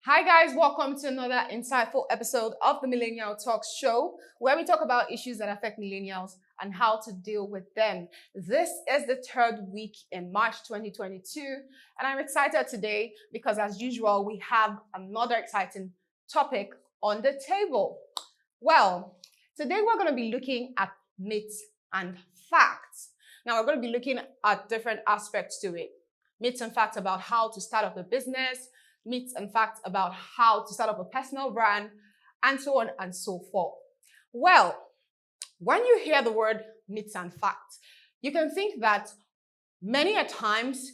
Hi guys, welcome to another insightful episode of the Millennial Talks show, where we talk about issues that affect millennials and how to deal with them. This is the third week in March 2022, and I'm excited today because, as usual, we have another exciting topic on the table. Well, today we're going to be looking at myths and facts. Now, we're going to be looking at different aspects to it. Myths and facts about how to start up a business, myths and facts about how to start up a personal brand, and so on and so forth. Well, when you hear the word myths and facts, you can think that many a times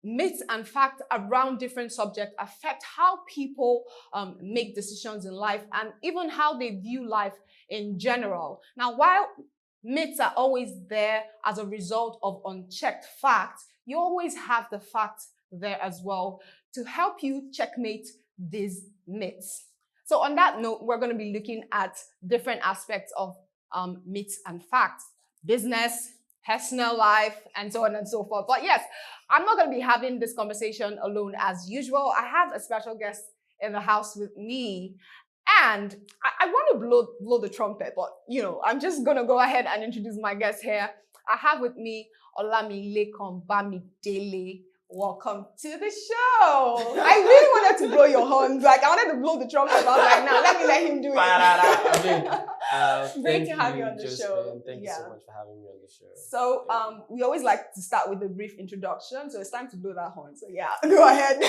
myths and facts around different subjects affect how people make decisions in life and even how they view life in general. Now, while myths are always there as a result of unchecked facts, you always have the facts there as well to help you checkmate these myths. So on that note, we're going to be looking at different aspects of myths and facts, business, personal life, and so on and so forth. But yes, I'm not going to be having this conversation alone as usual. I have a special guest in the house with me, and I want to blow the trumpet, but I'm just going to go ahead and introduce my guest here. I have with me Olamilekan Bamidele. Welcome to the show. I really wanted to blow your horns. I wanted to blow the trumpet. I was like, now let him do it. Great to have you on the show. Thank you so much for having me on the show. So we always like to start with a brief introduction. So it's time to blow that horn. So yeah, go ahead.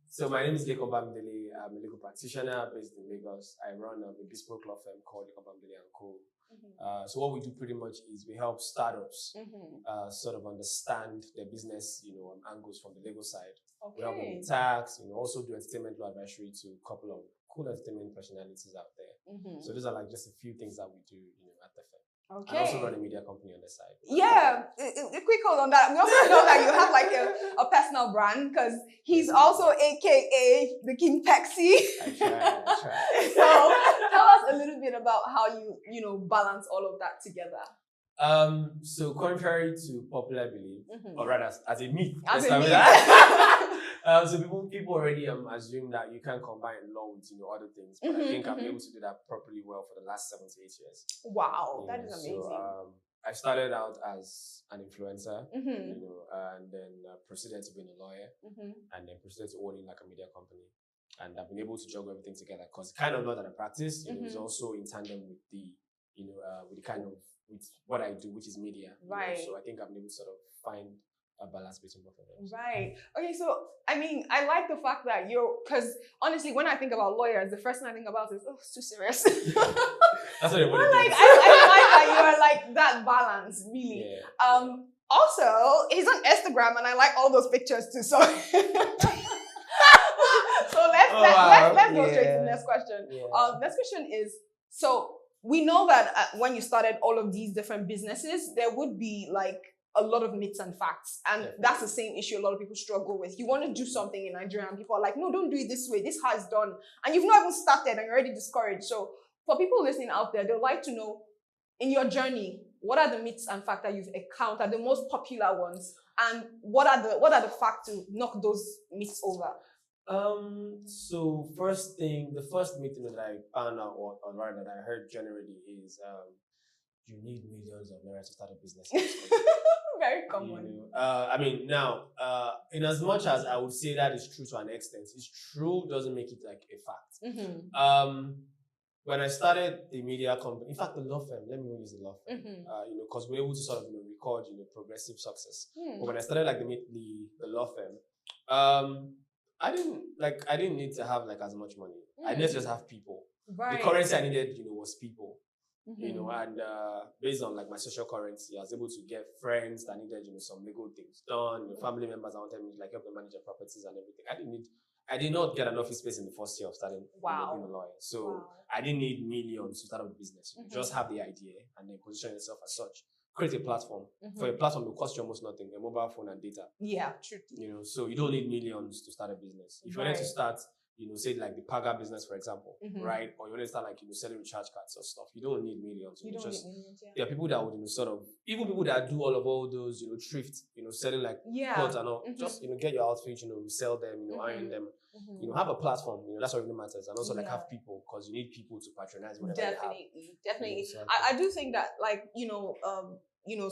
So my name is Lekan Bamidele. I'm a legal practitioner based in Lagos. I run a bespoke law firm called Bamidele & Co. So what we do pretty much is we help startups sort of understand their business, angles from the legal side. Okay. We help them with tax, also do entertainment law advisory to a couple of cool entertainment personalities out there. So those are like just a few things that we do, at the firm. Okay. And also run a media company on the side. Yeah, a quick hold on that. We also know that you have like a personal brand because he's also AKA the King Pexi. I try. So tell us a little bit about how you balance all of that together. So contrary to popular belief, or rather as a myth, so people already assume that you can combine law with other things, but I think I'm able to do that properly well for the last 7 to 8 years. Wow, that is amazing. So I started out as an influencer, and then proceeded to being a lawyer, and then proceeded to owning like a media company. And I've been able to juggle everything together because the kind of law that I practice, is also in tandem with the, with what I do, which is media. Right. So I think I'm able to sort of find a balance between both of them. Right. Okay, so I like the fact that because honestly, when I think about lawyers, the first thing I think about is, it's too serious. That's what everybody thinks. I like that you are like that balance, really. Yeah. Also, he's on Instagram and I like all those pictures too. So let's go straight to the next question. Yeah. Next question is, so we know that when you started all of these different businesses, there would be like a lot of myths and facts. And that's the same issue a lot of people struggle with. You want to do something in Nigeria and people are like, no, don't do it this way. This is how it's done. And you've not even started and you're already discouraged. So for people listening out there, they'd like to know, in your journey, what are the myths and facts that you've encountered, the most popular ones? And what are the facts to knock those myths over? So the first myth that I found out, or rather that I heard generally is you need millions of naira to start a business. Very common. In as much as I would say that is true to an extent, it's true doesn't make it like a fact. When I started the media company, in fact, the law firm, let me use the law firm, because we're able to sort of record progressive success. But when I started like the law firm, I didn't need to have like as much money. I needed to just have people. Right. The currency I needed, was people. And based on like my social currency, I was able to get friends that needed, some legal things done, family members that wanted me to like help them manage their properties and everything. I did not get an office space in the first year of starting Wow. being a lawyer. So Wow. I didn't need millions to start up a business. You just have the idea and then position yourself as such. Create a platform. For a platform, it will cost you almost nothing, a mobile phone and data. Yeah, true. So you don't need millions to start a business. If you wanted to start, say like the Paga business, for example, right? Or you want to start like, selling recharge cards or stuff. You don't need millions. You don't need millions, there are people that would, even people that do all those, thrift, selling like clothes and all, just, get your outfit, resell them, iron them, have a platform, that's what really matters. And also like have people, because you need people to patronize whatever Definitely. I do think that like,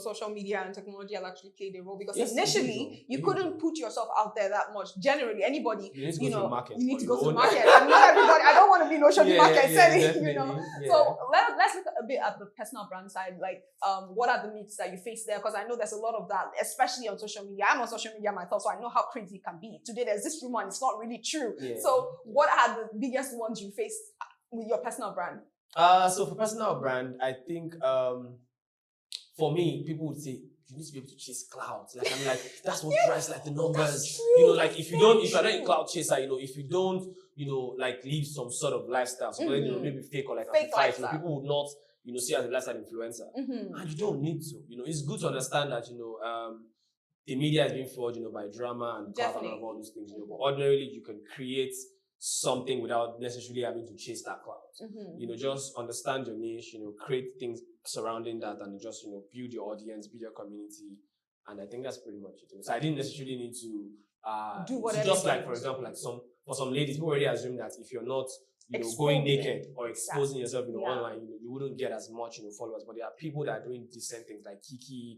social media and technology have actually played a role because initially you couldn't put yourself out there that much. Generally, anybody, you need to go to the market. You need to go to the market. And not everybody, I don't want to be no shopping market selling, Yeah. So let's look a bit at the personal brand side. Like, what are the myths that you face there? Because I know there's a lot of that, especially on social media. I'm on social media myself, so I know how crazy it can be. Today, there's this rumor and it's not really true. So what are the biggest ones you face with your personal brand? So for personal brand, I think, for me, people would say, you need to be able to chase clouds. Like, I'm like, that's what drives like the numbers. Like if you're not a cloud chaser, if you don't, like live some sort of lifestyle, so maybe fake or like fake lifestyle, people would not, see as a lifestyle influencer. And you don't need to. It's good to understand that, the media is being forged, by drama and clout and all those things. But ordinarily, you can create something without necessarily having to chase that cloud. Just understand your niche, create things surrounding that and just, build your audience, build your community. And I think that's pretty much it. So I didn't necessarily need to do whatever. Just like, for example, like for some ladies, people already assume that if you're not, going naked or exposing yourself, online, you wouldn't get as much, followers. But there are people that are doing decent things like Kiki,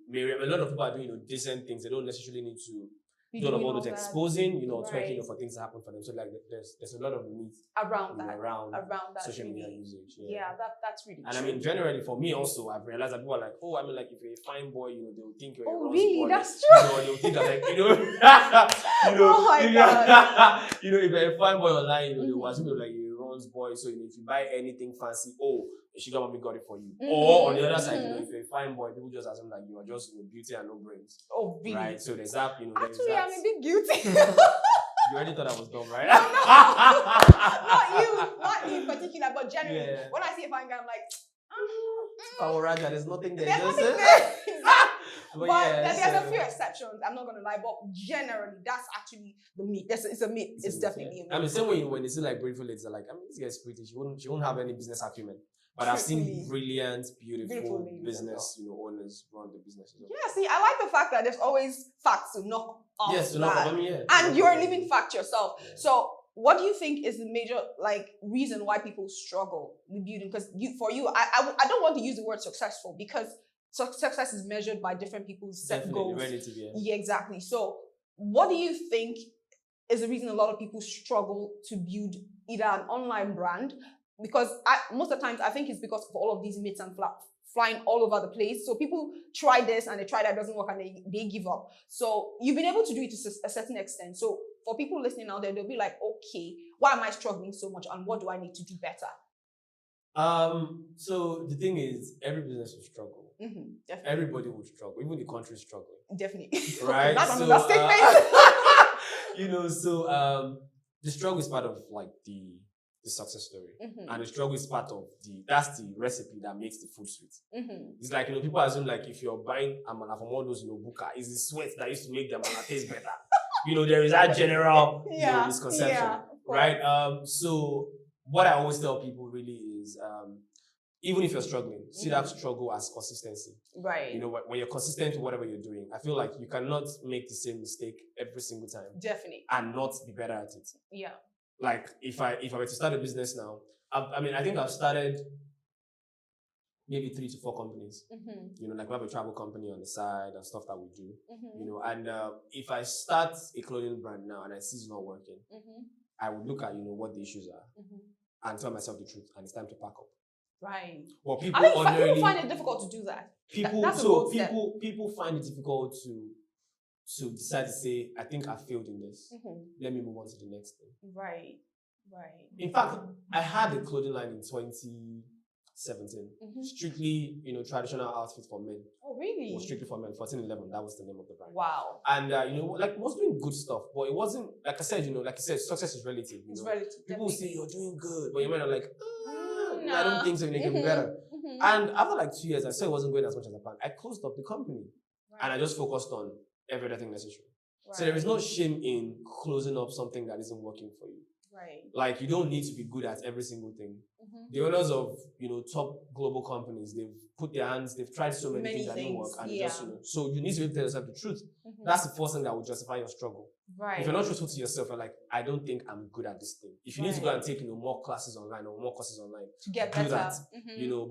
Miriam. A lot of people are doing, decent things. They don't necessarily need to do all those exposing, twerking for things that happen for them. So like there's a lot of needs around that social media usage. Yeah, that's really true. And I mean, generally for me also, I've realized that people are like, oh, I mean, like if you're a fine boy, they'll think you're a Ross really? boy. That's true. They'll think that like, oh my God. if you're a fine boy online, they'll assume you're like you're a Ron's boy. So if you buy anything fancy, the sugar mommy got it for you. Or on the other side, if you're a fine boy, people just assume like you are just beauty and no brains. Oh, really? Right. So there's that. Actually, I'm a bit guilty. You already thought I was dumb, right? Not you in particular, but generally, when I see a fine guy, I'm like, Power Raja, there's nothing there. There's nothing there. But there's a so few exceptions. I'm not gonna lie, but generally, that's actually the myth. It's a myth. It's definitely a myth. I mean, same way when they see like beautiful ladies, they're like, I mean, this guy's pretty. She won't have any business acumen. But I've seen brilliant, beautiful business, owners run the businesses. Yeah, see, I like the fact that there's always facts to knock off. Yes, to knock off. I mean, yeah. And you're a living fact yourself. Yeah. So, what do you think is the major reason why people struggle with building? Because for you, I don't want to use the word successful because success is measured by different people's set goals. Relative, yeah, exactly. So, what do you think is the reason a lot of people struggle to build either an online brand? Because most of the times, I think it's because of all of these myths and flying all over the place. So people try this and they try that, doesn't work, and they give up. So you've been able to do it to a certain extent. So for people listening out there, they'll be like, okay, why am I struggling so much? And what do I need to do better? So the thing is, every business will struggle. Definitely. Everybody will struggle. Even the country is struggling. Definitely. Right? That's an understatement. The struggle is part of like the success story. And the struggle is part of that's the recipe that makes the food sweet. It's like, people assume like if you're buying amala from all those buka, it's the sweat that used to make the amala taste better. There is that general misconception. Right? So what I always tell people really is even if you're struggling, see that struggle as consistency. Right. When you're consistent with whatever you're doing, I feel like you cannot make the same mistake every single time. Definitely. And not be better at it. Yeah. Like if I were to start a business now, I think I've started maybe 3 to 4 companies. Like we have a travel company on the side and stuff that we do. And if I start a clothing brand now and I see it's not working, I would look at what the issues are and tell myself the truth, and it's time to pack up. Right. Well, people find it difficult to do that. People find it difficult to decide to say, I think I failed in this. Let me move on to the next thing. Right. In fact, I had a clothing line in 2017. 17. Strictly, traditional outfit for men. Oh, really? It was strictly for men. 1411, that was the name of the brand. Wow. And like, was doing good stuff, but it wasn't, like I said, success is relative. It's relative. People will say you're doing good, but you might not like, No. I don't think so. They can be better. And after like 2 years, I saw it wasn't going as much as I planned. I closed up the company, and I just focused on every other thing necessary. So there is no shame in closing up something that isn't working for you. Right. Like, you don't need to be good at every single thing. The owners of top global companies, they've tried so many things that didn't work, and so you need to be able to tell yourself the truth. That's the first thing that will justify your struggle. Right. If you're not truthful to yourself, you're like, I don't think I'm good at this thing. If you need to go and take more classes online or more courses online to get do better, that,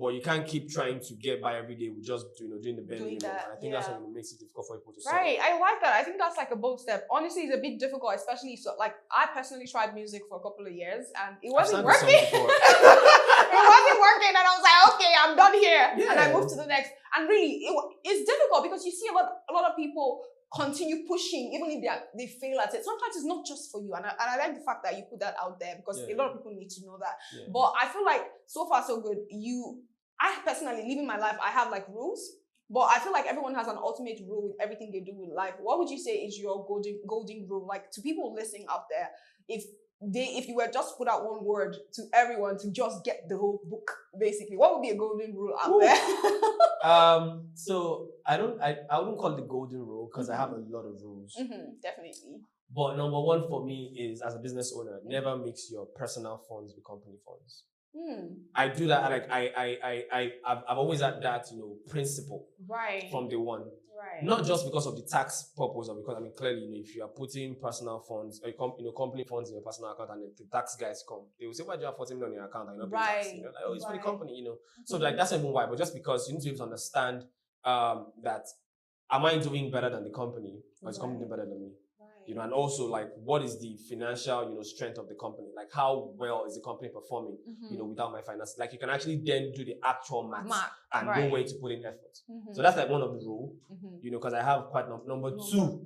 but you can't keep trying to get by every day with just doing the bare minimum. And I think that's what makes it difficult for people to solve. Right, I like that. I think that's like a bold step. Honestly, it's a bit difficult, especially like I personally tried music for a couple of years and it wasn't working. It wasn't working, and I was like, okay, I'm done here, and I moved to the next. And really, it's difficult because you see a lot of people continue pushing, even if they fail at it. Sometimes it's not just for you, and I like the fact that you put that out there because a lot of people need to know that. But I feel like so far so good. I personally, living my life, I have like rules, but I feel like everyone has an ultimate rule with everything they do in life. What would you say is your golden rule, like to people listening out there? If you were just put out one word to everyone to just get the whole book, basically, what would be a golden rule out there? So I wouldn't call it the golden rule because I have a lot of rules. Definitely. But number one for me is, as a business owner, never mix your personal funds with company funds. I do that. Like I've always had that principle from day one. Right. Not just because of the tax purpose, or because clearly if you are putting personal funds or company funds in your personal account and the tax guys come, they will say, why do you have 14 million on your account and you're not paying tax? Like, oh, it's for the company, So like that's even why, but just because you need to be able to understand that am I doing better than the company, or is the company doing better than me? And also like what is the financial strength of the company, like how well is the company performing without my finances. Like you can actually then do the actual math and know where to put in effort. So that's like one of the rules, because I have quite number two.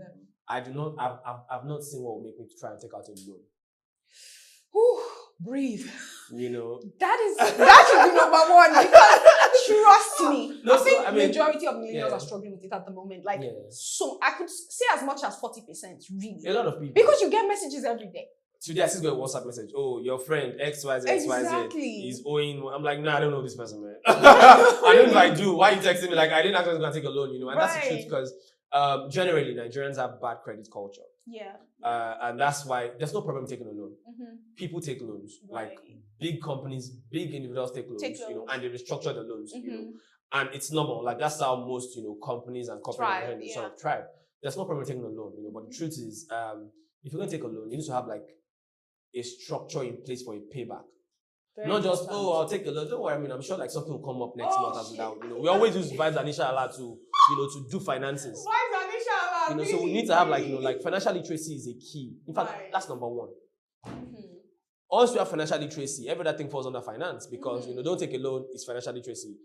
I've not seen what will make me to try and take out a loan. Breathe. That should be number one, because trust me, no, I think majority of millennials are struggling with it at the moment. Like, so I could say as much as 40%, really. A lot of people. Because you get messages every day. Today I still got a WhatsApp message. Oh, your friend XYZ is owing. I'm like, nah, I don't know this person, man. I don't know if I do. Why are you texting me? Like, I didn't actually going to take a loan, And that's the truth, because generally Nigerians have bad credit culture. Yeah. And that's why there's no problem taking a loan. People take loans. Like big companies, big individuals take loans, and they restructure the loans, And it's normal. Like that's how most, companies and corporates sort of thrive. There's no problem taking a loan, But the truth is, if you're going to take a loan, you need to have like a structure in place for a payback. Not just, I'll take a loan. Don't worry, I'm sure like something will come up next month as well. We always use Vibes Anisha Alert to do finances. Vibes Anisha Alert. So we need to have like financial literacy is a key. In fact, that's number one. Once we have financial literacy, every other thing falls under finance because, don't take a loan, it's financial literacy.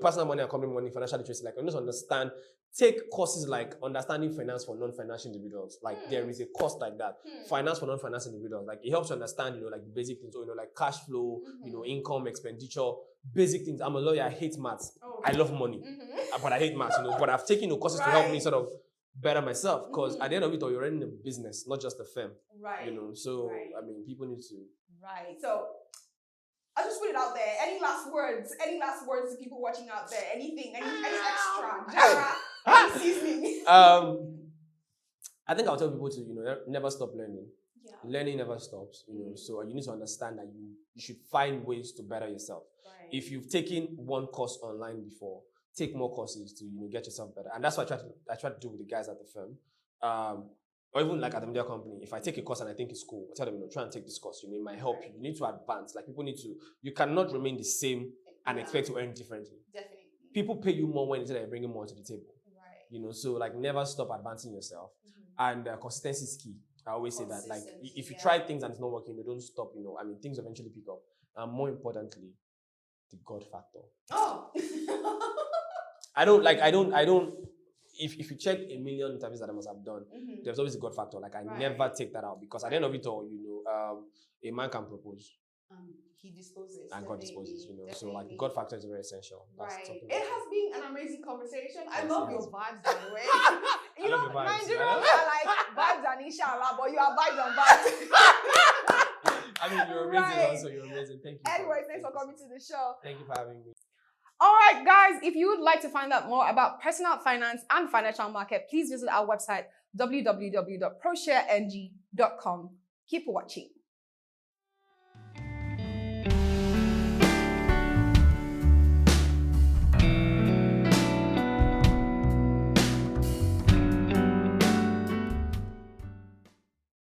Personal money and company money, financial literacy. Like, just understand, take courses like understanding finance for non-financial individuals. Like, there is a course like that. Finance for non-financial individuals. Like, it helps you understand, like basic things. So, like cash flow, income, expenditure, basic things. I'm a lawyer, I hate maths. I love money, but I hate maths, But I've taken courses to help me sort of better myself because at the end of it all, you're running a business, not just a firm. So people need to. So I'll just put it out there. Any last words to people watching out there? Anything? Any extra? Any seasoning? I think I'll tell people to never stop learning. Learning never stops. So you need to understand that you should find ways to better yourself. If you've taken one course online before, take more courses to get yourself better. And that's what I try to do with the guys at the firm. Or even like at the media company, if I take a course and I think it's cool, I tell them, try and take this course. It might help you. You need to advance. Like you cannot remain the same and expect to earn differently. Definitely. People pay you more when they're bringing more to the table. So like never stop advancing yourself. And consistency is key. I always say that. Like if you try things and it's not working, don't stop. Things eventually pick up. And more importantly, the God factor. Oh. I don't. If you check 1 million interviews that I must have done, there's always a God factor. Like I never take that out because at the end of it all, a man can propose. He disposes. And God disposes, Definitely, So like definitely. God factor is very essential. That's Right. something It has been an amazing conversation. I Yes, love it your has. vibes, by the way. I love your vibes. Nigerians are like vibes and inshallah, but you are vibes on vibes. I mean, you're amazing Right. also. You're amazing. Thank you. Anyway, thanks for coming to the show. Thank you for having me. All right, guys, if you would like to find out more about personal finance and financial market, please visit our website, www.proshareng.com. Keep watching.